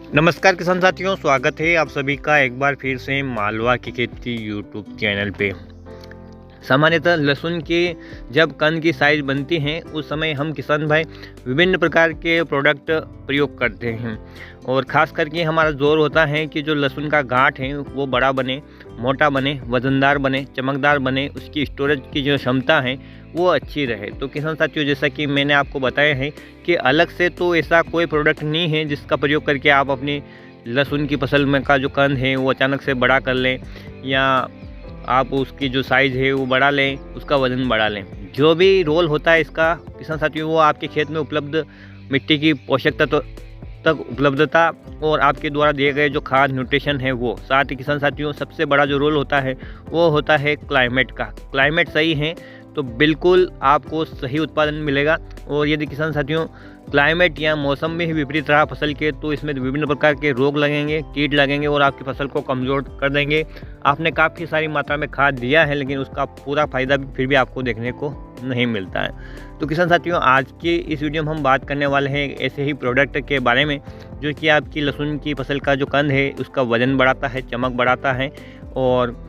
नमस्कार किसान साथियों, स्वागत है आप सभी का एक बार फिर से मालवा की खेती यूट्यूब चैनल पे। सामान्यतः लहसुन की जब कंद की साइज बनती हैं उस समय हम किसान भाई विभिन्न प्रकार के प्रोडक्ट प्रयोग करते हैं और ख़ास करके हमारा जोर होता है कि जो लहसुन का गांठ है वो बड़ा बने, मोटा बने, वज़नदार बने, चमकदार बने, उसकी स्टोरेज की जो क्षमता है वो अच्छी रहे। तो किसान साथियों, जैसा कि मैंने आपको बताया है कि अलग से तो ऐसा कोई प्रोडक्ट नहीं है जिसका प्रयोग करके आप अपनी लहसुन की फसल में का जो कंद है वो अचानक से बड़ा कर लें या आप उसकी जो साइज़ है वो बढ़ा लें, उसका वज़न बढ़ा लें। जो भी रोल होता है इसका किसान साथियों, वो आपके खेत में उपलब्ध मिट्टी की पोषक तत्व तक उपलब्धता और आपके द्वारा दिए गए जो खाद न्यूट्रिशन है वो, साथ ही किसान साथियों सबसे बड़ा जो रोल होता है वो होता है क्लाइमेट का। क्लाइमेट सही है तो बिल्कुल आपको सही उत्पादन मिलेगा। और यदि किसान साथियों क्लाइमेट या मौसम में ही विपरीत रहा फसल के, तो इसमें विभिन्न प्रकार के रोग लगेंगे, कीट लगेंगे और आपकी फसल को कमज़ोर कर देंगे। आपने काफ़ी सारी मात्रा में खाद दिया है लेकिन उसका पूरा फ़ायदा फिर भी आपको देखने को नहीं मिलता है। तो किसान साथियों, आज की इस वीडियो में हम बात करने वाले हैं ऐसे ही प्रोडक्ट के बारे में जो कि आपकी लहसुन की फसल का जो कंद है उसका वज़न बढ़ाता है, चमक बढ़ाता है और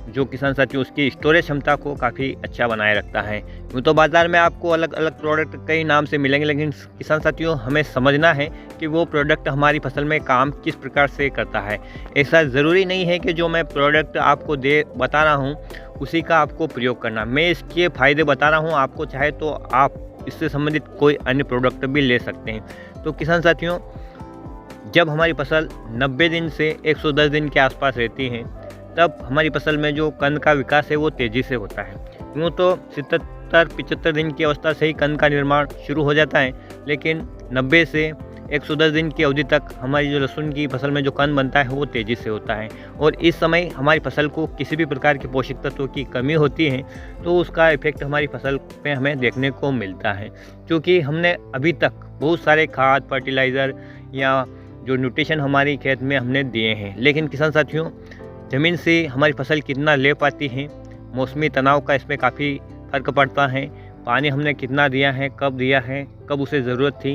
जो किसान साथियों उसकी स्टोरेज क्षमता को काफ़ी अच्छा बनाए रखता है। यूँ तो बाज़ार में आपको अलग अलग प्रोडक्ट कई नाम से मिलेंगे, लेकिन किसान साथियों हमें समझना है कि वो प्रोडक्ट हमारी फसल में काम किस प्रकार से करता है। ऐसा ज़रूरी नहीं है कि जो मैं प्रोडक्ट आपको बता रहा हूँ उसी का आपको प्रयोग करना। मैं इसके फ़ायदे बता रहा हूँ, आपको चाहे तो आप इससे संबंधित कोई अन्य प्रोडक्ट भी ले सकते हैं। तो किसान साथियों, जब हमारी फसल 90 दिन से 110 दिन के आसपास रहती है तब हमारी फसल में जो कंद का विकास है वो तेज़ी से होता है। यूँ तो 77-75 दिन की अवस्था से ही कंद का निर्माण शुरू हो जाता है, लेकिन 90 से 110 दिन की अवधि तक हमारी जो लहसुन की फसल में जो कंद बनता है वो तेज़ी से होता है। और इस समय हमारी फसल को किसी भी प्रकार के पोषक तत्वों की कमी होती है तो उसका इफेक्ट हमारी फसल पे हमें देखने को मिलता है, क्योंकि हमने अभी तक बहुत सारे खाद, फर्टिलाइज़र या जो न्यूट्रिशन हमारी खेत में हमने दिए हैं, लेकिन किसान साथियों ज़मीन से हमारी फसल कितना ले पाती है, मौसमी तनाव का इसमें काफ़ी फ़र्क पड़ता है। पानी हमने कितना दिया है, कब दिया है, कब उसे ज़रूरत थी,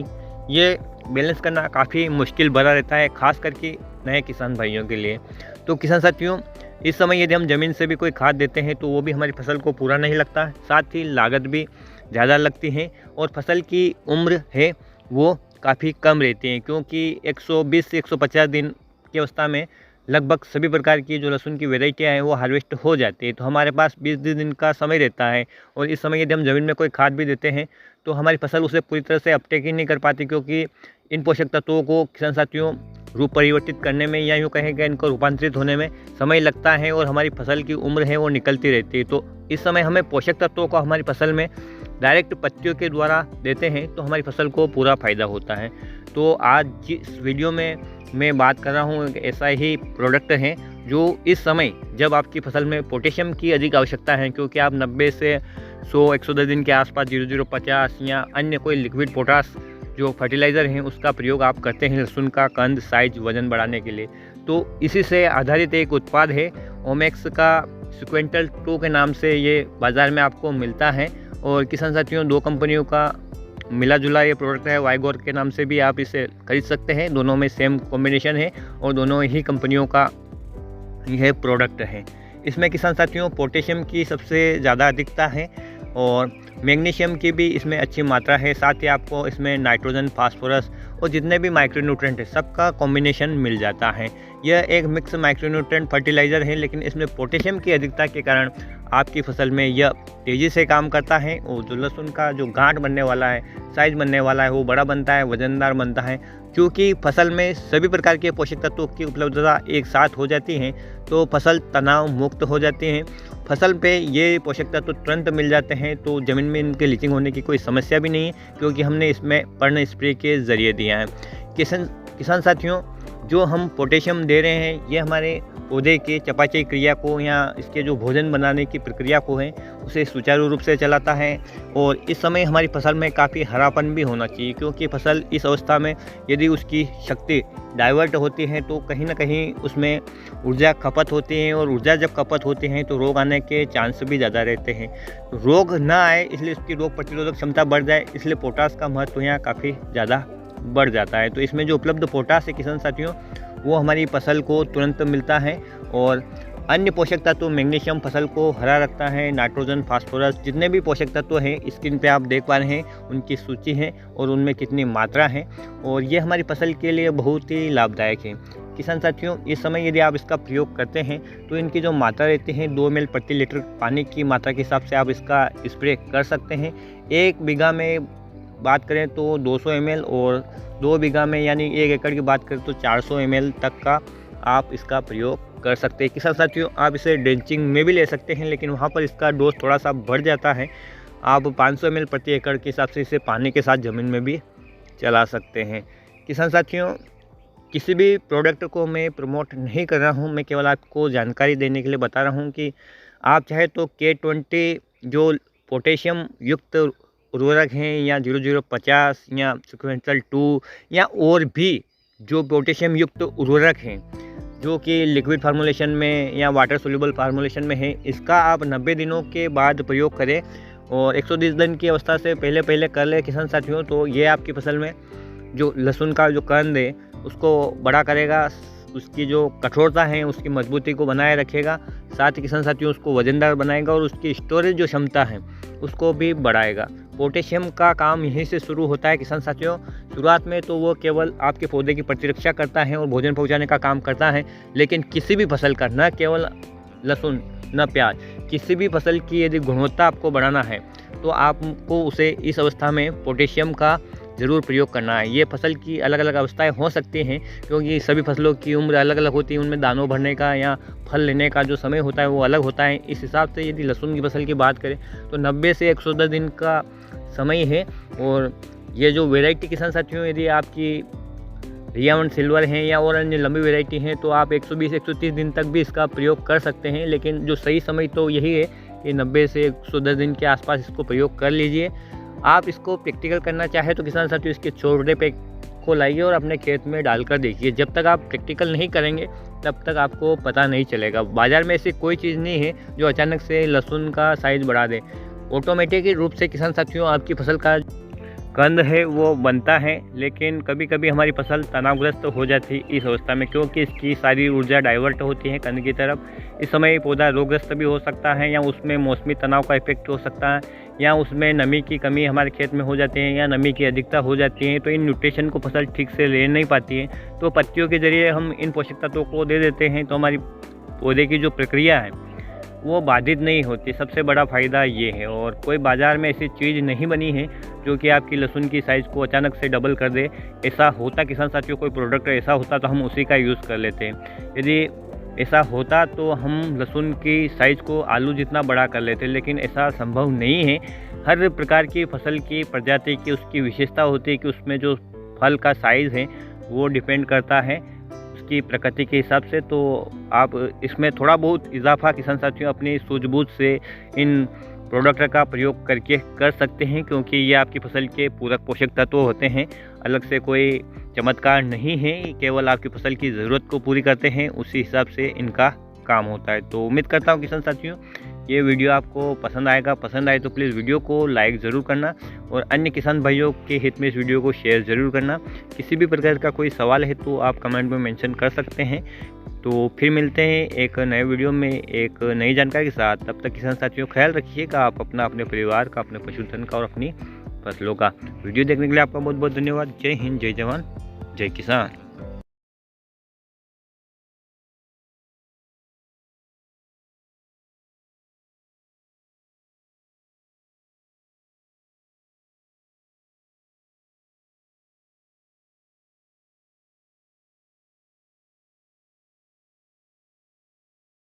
ये बैलेंस करना काफ़ी मुश्किल भरा रहता है, ख़ास करके नए किसान भाइयों के लिए। तो किसान साथियों, इस समय यदि हम ज़मीन से भी कोई खाद देते हैं तो वो भी हमारी फसल को पूरा नहीं लगता है, साथ ही लागत भी ज़्यादा लगती है और फसल की उम्र है वो काफ़ी कम रहती है, क्योंकि 120 से 150 दिन की अवस्था में लगभग सभी प्रकार की जो लहसुन की वेराइटियाँ हैं वो हार्वेस्ट हो जाती है। तो हमारे पास 20 दिन का समय रहता है और इस समय यदि हम ज़मीन में कोई खाद भी देते हैं तो हमारी फसल उसे पूरी तरह से अपटेक ही नहीं कर पाती, क्योंकि इन पोषक तत्वों को किसान साथियों रूप परिवर्तित करने में या यूँ कहें कि इनको रूपांतरित होने में समय लगता है और हमारी फसल की उम्र है वो निकलती रहती है। तो इस समय हमें पोषक तत्वों को हमारी फसल में डायरेक्ट पत्तियों के द्वारा देते हैं तो हमारी फसल को पूरा फ़ायदा होता है। तो आज जिस वीडियो में मैं बात कर रहा हूँ एक ऐसा ही प्रोडक्ट है जो इस समय जब आपकी फसल में पोटेशियम की अधिक आवश्यकता है, क्योंकि आप 90 से 100-110 दिन के आसपास 0050 या अन्य कोई लिक्विड पोटास जो फर्टिलाइज़र हैं उसका प्रयोग आप करते हैं लहसुन का कंद साइज वज़न बढ़ाने के लिए। तो इसी से आधारित एक उत्पाद है ओमेक्स का सिक्वेंटल 2 के नाम से ये बाज़ार में आपको मिलता है। और किसान साथियों, 2 कंपनियों का मिला जुला ये प्रोडक्ट है, वाइगोर के नाम से भी आप इसे खरीद सकते हैं। दोनों में सेम कॉम्बिनेशन है और दोनों ही कंपनियों का यह प्रोडक्ट है। इसमें किसान साथियों पोटेशियम की सबसे ज़्यादा अधिकता है और मैग्नीशियम की भी इसमें अच्छी मात्रा है। साथ ही आपको इसमें नाइट्रोजन, फास्फोरस और जितने भी माइक्रोन्यूट्रेंट है सबका कॉम्बिनेशन मिल जाता है। यह एक मिक्स माइक्रोन्यूट्रेंट फर्टिलाइज़र है, लेकिन इसमें पोटेशियम की अधिकता के कारण आपकी फसल में यह तेज़ी से काम करता है और जो लहसुन का जो गांठ बनने वाला है, साइज़ बनने वाला है वो बड़ा बनता है, वज़नदार बनता है। क्योंकि फसल में सभी प्रकार के पोषक तत्वों की उपलब्धता एक साथ हो जाती है तो फसल तनाव मुक्त हो जाती है। फसल पे ये पोषक तत्व तुरंत मिल जाते हैं तो ज़मीन में इनके लीचिंग होने की कोई समस्या भी नहीं है, क्योंकि हमने इसमें पर्ण स्प्रे के ज़रिए दिया है। किसान साथियों, जो हम पोटेशियम दे रहे हैं ये हमारे पौधे के चयापचय क्रिया को या इसके जो भोजन बनाने की प्रक्रिया को है उसे सुचारू रूप से चलाता है। और इस समय हमारी फसल में काफ़ी हरापन भी होना चाहिए, क्योंकि फसल इस अवस्था में यदि उसकी शक्ति डाइवर्ट होती है तो कहीं ना कहीं उसमें ऊर्जा खपत होती है और ऊर्जा जब खपत होती है तो रोग आने के चांस भी ज़्यादा रहते हैं। रोग ना आए इसलिए उसकी रोग प्रतिरोधक क्षमता बढ़ जाए, इसलिए पोटास का महत्व यहाँ काफ़ी ज़्यादा बढ़ जाता है। तो इसमें जो उपलब्ध पोटास है किसान साथियों, वो हमारी फसल को तुरंत मिलता है। और अन्य पोषक तत्व मैग्नीशियम फसल को हरा रखता है, नाइट्रोजन, फास्फोरस, जितने भी पोषक तत्व हैं स्क्रीन पे आप देख पा रहे हैं उनकी सूची है और उनमें कितनी मात्रा है, और ये हमारी फसल के लिए बहुत ही लाभदायक है। किसान साथियों, इस समय यदि आप इसका प्रयोग करते हैं तो इनकी जो मात्रा रहती है 2 ml प्रति लीटर पानी की मात्रा के हिसाब से आप इसका स्प्रे कर सकते हैं। 1 बीघा में बात करें तो 200 ml, और 2 बीघा में यानी 1 एकड़ की बात करें तो 400 ml तक का आप इसका प्रयोग कर सकते हैं। किसान साथियों, आप इसे ड्रेंचिंग में भी ले सकते हैं, लेकिन वहाँ पर इसका डोज थोड़ा सा बढ़ जाता है। आप 500 ml प्रति एकड़ के हिसाब से इसे पानी के साथ ज़मीन में भी चला सकते हैं। किसान साथियों, किसी भी प्रोडक्ट को मैं प्रमोट नहीं कर रहा हूँ, मैं केवल आपको जानकारी देने के लिए बता रहा हूँ कि आप चाहे तो K20 जो पोटेशियम युक्त उर्वरक हैं, या 0050 या सिक्वेंसल 2 या और भी जो पोटेशियम युक्त उर्वरक हैं जो कि लिक्विड फार्मूलेशन में या वाटर सोल्यूबल फार्मूलेशन में है, इसका आप 90 दिनों के बाद प्रयोग करें और 120 दिन की अवस्था से पहले कर ले किसान साथियों। तो ये आपकी फसल में जो लहसुन का जो कंद है उसको बड़ा करेगा, उसकी जो कठोरता है उसकी मजबूती को बनाए रखेगा, साथ ही किसान साथियों उसको वजनदार बनाएगा और उसकी स्टोरेज जो क्षमता है उसको भी बढ़ाएगा। पोटेशियम का काम यहीं से शुरू होता है किसान साथियों। शुरुआत में तो वो केवल आपके पौधे की प्रतिरक्षा करता है और भोजन पहुंचाने का काम करता है, लेकिन किसी भी फसल का, न केवल लहसुन न प्याज, किसी भी फसल की यदि गुणवत्ता आपको बढ़ाना है तो आपको उसे इस अवस्था में पोटेशियम का ज़रूर प्रयोग करना है। ये फसल की अलग अलग अवस्थाएं हो सकती हैं, क्योंकि सभी फसलों की उम्र अलग अलग होती है, उनमें दानों भरने का या फल लेने का जो समय होता है वो अलग होता है। इस हिसाब से यदि लहसुन की फसल की बात करें तो 90 से 110 दिन का समय है। और ये जो वेराइटी किसान साथियों, यदि आपकी रियावन सिल्वर हैं या और अन्य लंबी वेराइटी हैं तो आप 120-130 दिन तक भी इसका प्रयोग कर सकते हैं, लेकिन जो सही समय तो यही है कि 90 से 110 दिन के आसपास इसको प्रयोग कर लीजिए। आप इसको प्रैक्टिकल करना चाहे तो किसान साथियों इसके छोटे पैक को लाइए और अपने खेत में डालकर देखिए। जब तक आप प्रैक्टिकल नहीं करेंगे तब तक आपको पता नहीं चलेगा। बाज़ार में ऐसी कोई चीज़ नहीं है जो अचानक से लहसुन का साइज़ बढ़ा दे। ऑटोमेटिक रूप से किसान साथियों आपकी फसल का कंद है वो बनता है, लेकिन कभी कभी हमारी फसल तनावग्रस्त हो जाती है इस अवस्था में, क्योंकि इसकी सारी ऊर्जा डाइवर्ट होती है कंद की तरफ। इस समय पौधा रोगग्रस्त भी हो सकता है, या उसमें मौसमी तनाव का इफेक्ट हो सकता है, या उसमें नमी की कमी हमारे खेत में हो जाती है, या नमी की अधिकता हो जाती है, तो इन न्यूट्रिशन को फसल ठीक से ले नहीं पाती है। तो पत्तियों के जरिए हम इन पोषक तत्वों को दे देते हैं तो हमारी पौधे की जो प्रक्रिया है वो बाधित नहीं होती। सबसे बड़ा फ़ायदा ये है। और कोई बाज़ार में ऐसी चीज़ नहीं बनी है जो कि आपकी लहसुन की साइज़ को अचानक से डबल कर दे। ऐसा होता किसान साथियों, कोई प्रोडक्ट ऐसा होता तो हम उसी का यूज़ कर लेते हैं। यदि ऐसा होता तो हम लहसुन की साइज़ को आलू जितना बड़ा कर लेते, लेकिन ऐसा संभव नहीं है। हर प्रकार की फसल की प्रजाति की उसकी विशेषता होती है कि उसमें जो फल का साइज़ है वो डिपेंड करता है उसकी प्रकृति के हिसाब से। तो आप इसमें थोड़ा बहुत इजाफा किसान साथियों अपनी सूझबूझ से इन प्रोडक्ट का प्रयोग करके कर सकते हैं, क्योंकि ये आपकी फसल के पूरक पोषक तत्व होते हैं। अलग से कोई चमत्कार नहीं है, केवल आपकी फसल की ज़रूरत को पूरी करते हैं, उसी हिसाब से इनका काम होता है। तो उम्मीद करता हूँ किसान साथियों ये वीडियो आपको पसंद आएगा। पसंद आए तो प्लीज़ वीडियो को लाइक ज़रूर करना और अन्य किसान भाइयों के हित में इस वीडियो को शेयर ज़रूर करना। किसी भी प्रकार का कोई सवाल है तो आप कमेंट में मेंशन कर सकते हैं। तो फिर मिलते हैं एक नए वीडियो में एक नई जानकारी के साथ। तब तक किसान साथियों ख्याल रखिएगा आप अपना, अपने परिवार का, अपने पशुधन का और अपनी फसलों का। वीडियो देखने के लिए आपका बहुत बहुत धन्यवाद। जय हिंद, जय जवान, जय किसान।